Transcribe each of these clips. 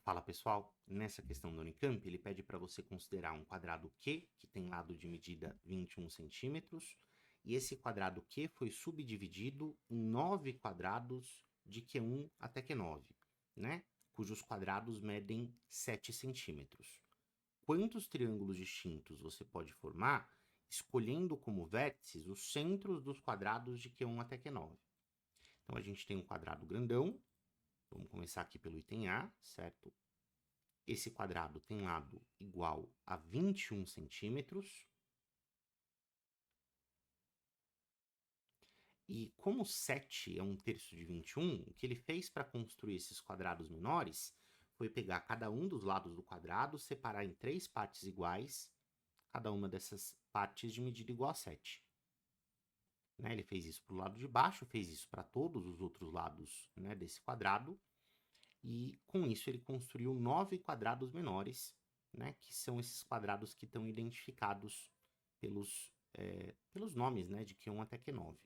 Fala pessoal, nessa questão da Unicamp, ele pede para você considerar um quadrado Q, que tem lado de medida 21 centímetros, e esse quadrado Q foi subdividido em 9 quadrados de Q1 até Q9, né? Cujos quadrados medem 7 centímetros. Quantos triângulos distintos você pode formar escolhendo como vértices os centros dos quadrados de Q1 até Q9? Então a gente tem um quadrado grandão, vamos começar aqui pelo item A, certo? Esse quadrado tem lado igual a 21 centímetros. E como 7 é 1/3 de 21, o que ele fez para construir esses quadrados menores foi pegar cada um dos lados do quadrado, separar em 3 partes iguais, cada uma dessas partes de medida igual a 7. Né? Ele fez isso para o lado de baixo, fez isso para todos os outros lados, né, desse quadrado, e com isso ele construiu 9 quadrados menores, né, que são esses quadrados que estão identificados pelos nomes, né, de Q1 até Q9.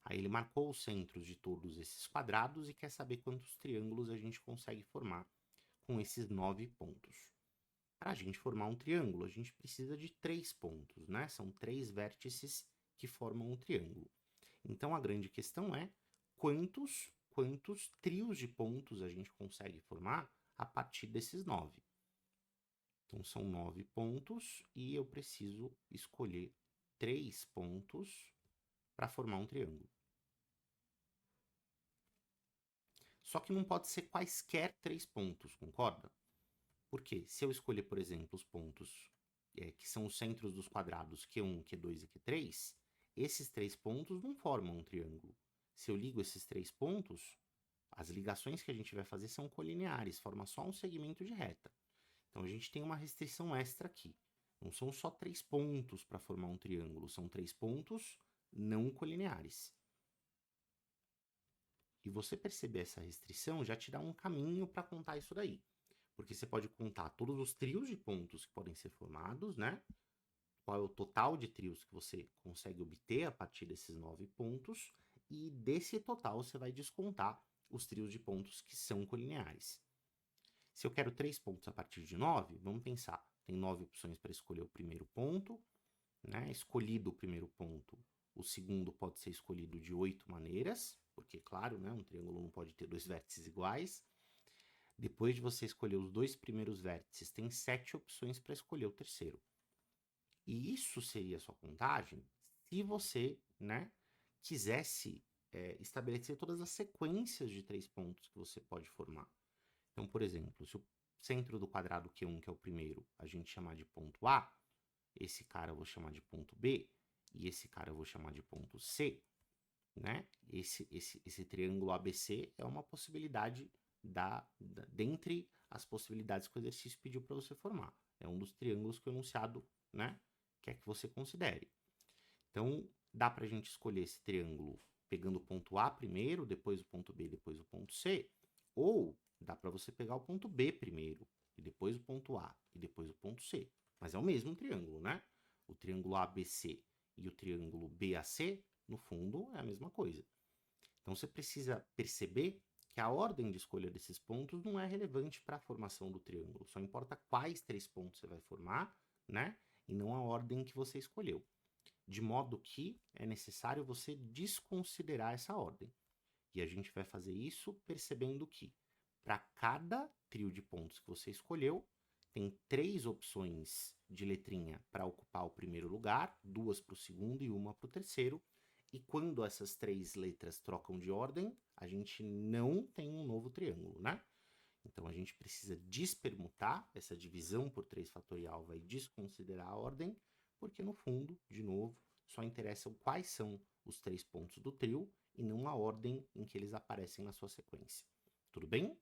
Aí ele marcou os centros de todos esses quadrados e quer saber quantos triângulos a gente consegue formar com esses 9 pontos. Para a gente formar um triângulo, a gente precisa de 3 pontos, né? São 3 vértices que formam um triângulo. Então a grande questão é quantos trios de pontos a gente consegue formar a partir desses 9. Então são 9 pontos e eu preciso escolher 3 pontos para formar um triângulo. Só que não pode ser quaisquer 3 pontos, concorda? Porque se eu escolher, por exemplo, os pontos que são os centros dos quadrados Q1, Q2 e Q3, esses 3 pontos não formam um triângulo. Se eu ligo esses 3 pontos, as ligações que a gente vai fazer são colineares, forma só um segmento de reta. Então a gente tem uma restrição extra aqui. Não são só 3 pontos para formar um triângulo, são 3 pontos não colineares. E você perceber essa restrição já te dá um caminho para contar isso daí. Porque você pode contar todos os trios de pontos que podem ser formados, né? Qual é o total de trios que você consegue obter a partir desses 9 pontos, e desse total você vai descontar os trios de pontos que são colineares. Se eu quero 3 pontos a partir de 9, vamos pensar, tem 9 opções para escolher o primeiro ponto, né? Escolhido o primeiro ponto, o segundo pode ser escolhido de 8 maneiras, porque, claro, né, um triângulo não pode ter 2 vértices iguais. Depois de você escolher os 2 primeiros vértices, tem 7 opções para escolher o terceiro. E isso seria a sua contagem se você, né, quisesse estabelecer todas as sequências de 3 pontos que você pode formar. Então, por exemplo, se o centro do quadrado Q1, que é o primeiro, a gente chamar de ponto A, esse cara eu vou chamar de ponto B, e esse cara eu vou chamar de ponto C, né? Esse triângulo ABC é uma possibilidade dentre as possibilidades que o exercício pediu para você formar. É um dos triângulos que o enunciado, né, quer que você considere. Então, dá para a gente escolher esse triângulo pegando o ponto A primeiro, depois o ponto B, depois o ponto C, ou dá para você pegar o ponto B primeiro, e depois o ponto A, e depois o ponto C. Mas é o mesmo triângulo, né? O triângulo ABC e o triângulo BAC, no fundo, é a mesma coisa. Então você precisa perceber que a ordem de escolha desses pontos não é relevante para a formação do triângulo. Só importa quais 3 pontos você vai formar, né? E não a ordem que você escolheu. De modo que é necessário você desconsiderar essa ordem. E a gente vai fazer isso percebendo que para cada trio de pontos que você escolheu, tem 3 opções de letrinha para ocupar o primeiro lugar, 2 para o segundo e uma para o terceiro. E quando essas 3 letras trocam de ordem, a gente não tem um novo triângulo, né? Então a gente precisa despermutar, essa divisão por 3 fatorial vai desconsiderar a ordem, porque no fundo, de novo, só interessam quais são os 3 pontos do trio e não a ordem em que eles aparecem na sua sequência. Tudo bem?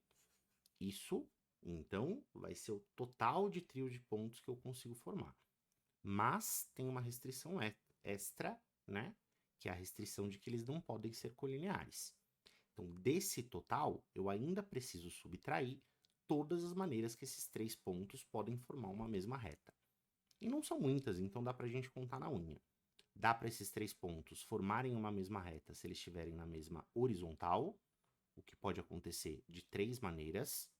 Isso, então, vai ser o total de trio de pontos que eu consigo formar. Mas tem uma restrição extra, né? Que é a restrição de que eles não podem ser colineares. Então, desse total, eu ainda preciso subtrair todas as maneiras que esses 3 pontos podem formar uma mesma reta. E não são muitas, então dá para a gente contar na unha. Dá para esses 3 pontos formarem uma mesma reta se eles estiverem na mesma horizontal, o que pode acontecer de 3 maneiras.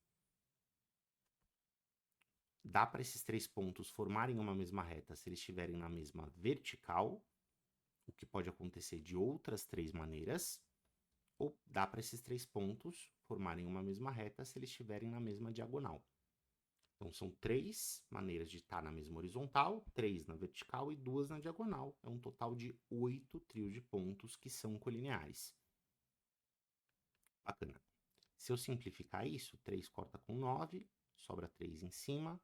dá para esses 3 pontos formarem uma mesma reta se eles estiverem na mesma vertical, o que pode acontecer de outras 3 maneiras, ou dá para esses 3 pontos formarem uma mesma reta se eles estiverem na mesma diagonal. Então, são 3 maneiras de estar na mesma horizontal, 3 na vertical e 2 na diagonal. É um total de 8 trios de pontos que são colineares. Bacana. Se eu simplificar isso, 3 corta com 9, sobra 3 em cima,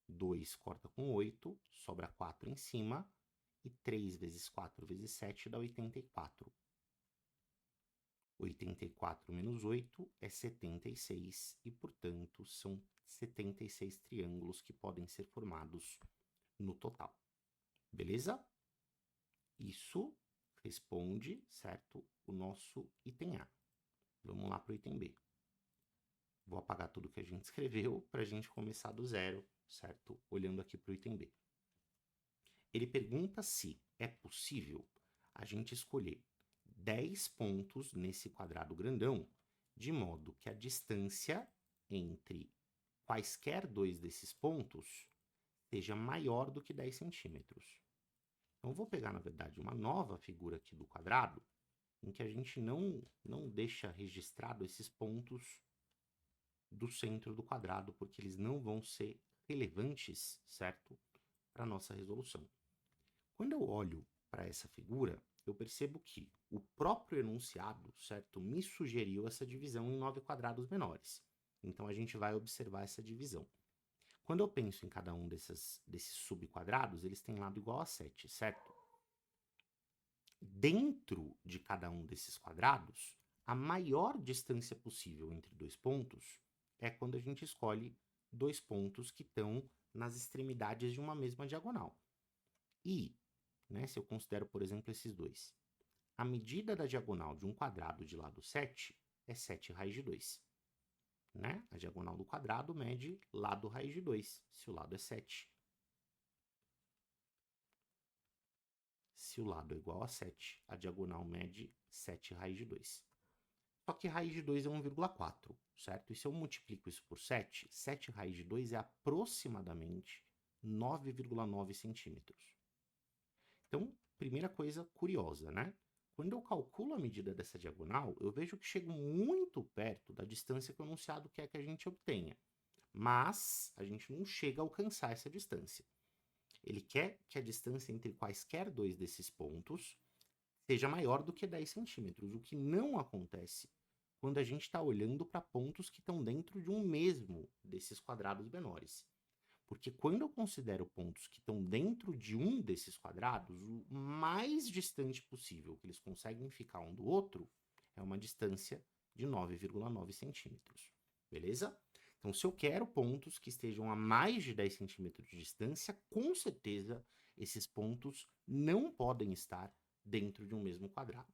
2 corta com 8, sobra 4 em cima, e 3 vezes 4 vezes 7 dá 84. 84 menos 8 é 76, e, portanto, são 76 triângulos que podem ser formados no total. Beleza? Isso responde, certo, o nosso item A. Vamos lá para o item B. Vou apagar tudo que a gente escreveu para a gente começar do zero, certo? Olhando aqui para o item B. Ele pergunta se é possível a gente escolher 10 pontos nesse quadrado grandão, de modo que a distância entre quaisquer 2 desses pontos seja maior do que 10 centímetros. Então, vou pegar, na verdade, uma nova figura aqui do quadrado, em que a gente não deixa registrado esses pontos do centro do quadrado, porque eles não vão ser relevantes, certo, para a nossa resolução. Quando eu olho para essa figura, eu percebo que o próprio enunciado, certo, me sugeriu essa divisão em 9 quadrados menores. Então, a gente vai observar essa divisão. Quando eu penso em cada um desses subquadrados, eles têm lado igual a 7, certo? Dentro de cada um desses quadrados, a maior distância possível entre 2 pontos é quando a gente escolhe 2 pontos que estão nas extremidades de uma mesma diagonal. E, né, se eu considero, por exemplo, esses dois, a medida da diagonal de um quadrado de lado 7 é 7 raiz de 2. Né? A diagonal do quadrado mede lado raiz de 2, se o lado é 7. Se o lado é igual a 7, a diagonal mede 7 raiz de 2. Só que raiz de 2 é 1,4, certo? E se eu multiplico isso por 7, 7 raiz de 2 é aproximadamente 9,9 centímetros. Então, primeira coisa curiosa, né? Quando eu calculo a medida dessa diagonal, eu vejo que chego muito perto da distância que o enunciado quer que a gente obtenha. Mas a gente não chega a alcançar essa distância. Ele quer que a distância entre quaisquer 2 desses pontos seja maior do que 10 centímetros, o que não acontece quando a gente está olhando para pontos que estão dentro de um mesmo desses quadrados menores. Porque quando eu considero pontos que estão dentro de um desses quadrados, o mais distante possível que eles conseguem ficar um do outro é uma distância de 9,9 centímetros. Beleza? Então, se eu quero pontos que estejam a mais de 10 centímetros de distância, com certeza esses pontos não podem estar dentro de um mesmo quadrado.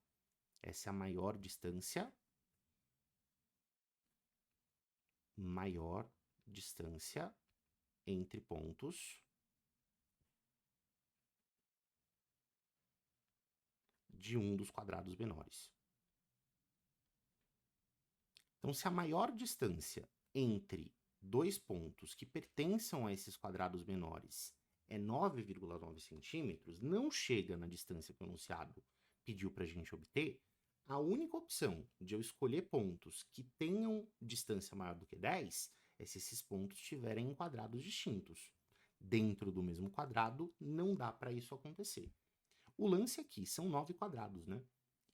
Essa é a maior distância entre pontos de um dos quadrados menores. Então, se a maior distância entre 2 pontos que pertençam a esses quadrados menores é 9,9 centímetros, não chega na distância que o enunciado pediu para a gente obter, a única opção de eu escolher pontos que tenham distância maior do que 10 é se esses pontos estiverem em quadrados distintos. Dentro do mesmo quadrado, não dá para isso acontecer. O lance aqui são 9 quadrados, né?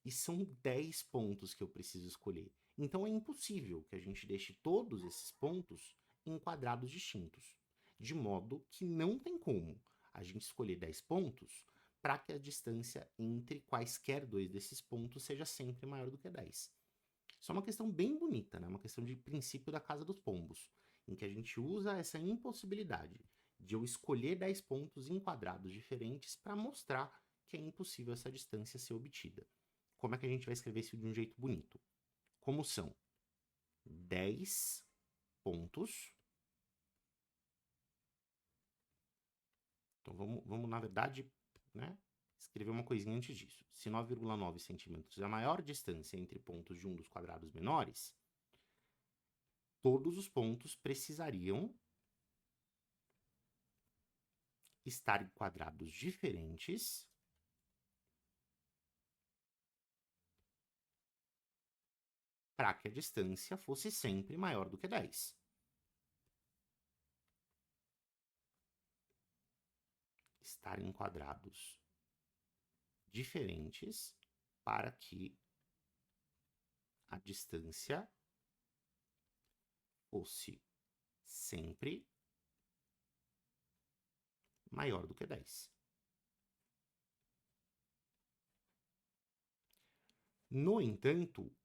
E são 10 pontos que eu preciso escolher. Então é impossível que a gente deixe todos esses pontos em quadrados distintos. De modo que não tem como a gente escolher 10 pontos para que a distância entre quaisquer 2 desses pontos seja sempre maior do que 10. Isso é uma questão bem bonita, né? Uma questão de princípio da casa dos pombos, em que a gente usa essa impossibilidade de eu escolher 10 pontos em quadrados diferentes para mostrar que é impossível essa distância ser obtida. Como é que a gente vai escrever isso de um jeito bonito? Como são 10 pontos. Então, vamos na verdade, né, escrever uma coisinha antes disso. Se 9,9 centímetros é a maior distância entre pontos de um dos quadrados menores, todos os pontos precisariam estar em quadrados diferentes para que a distância fosse sempre maior do que 10. Estar em quadrados diferentes para que a distância fosse sempre maior do que 10. No entanto,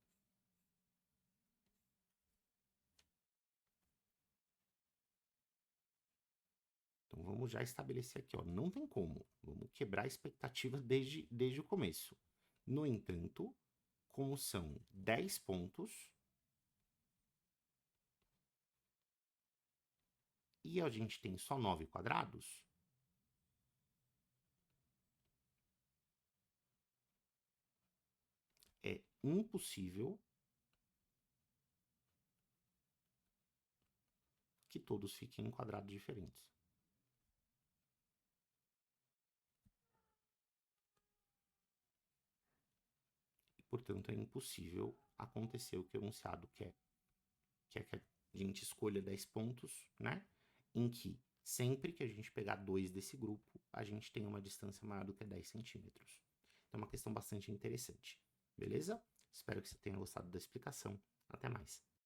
então vamos já estabelecer aqui, ó, não tem como. Vamos quebrar a expectativa desde o começo. No entanto, como são 10 pontos, e a gente tem só 9 quadrados, é impossível que todos fiquem em quadrados diferentes. E, portanto, é impossível acontecer o que o enunciado quer. Quer que a gente escolha 10 pontos, né? Em que sempre que a gente pegar 2 desse grupo, a gente tem uma distância maior do que 10 centímetros. Então, é uma questão bastante interessante. Beleza? Espero que você tenha gostado da explicação. Até mais.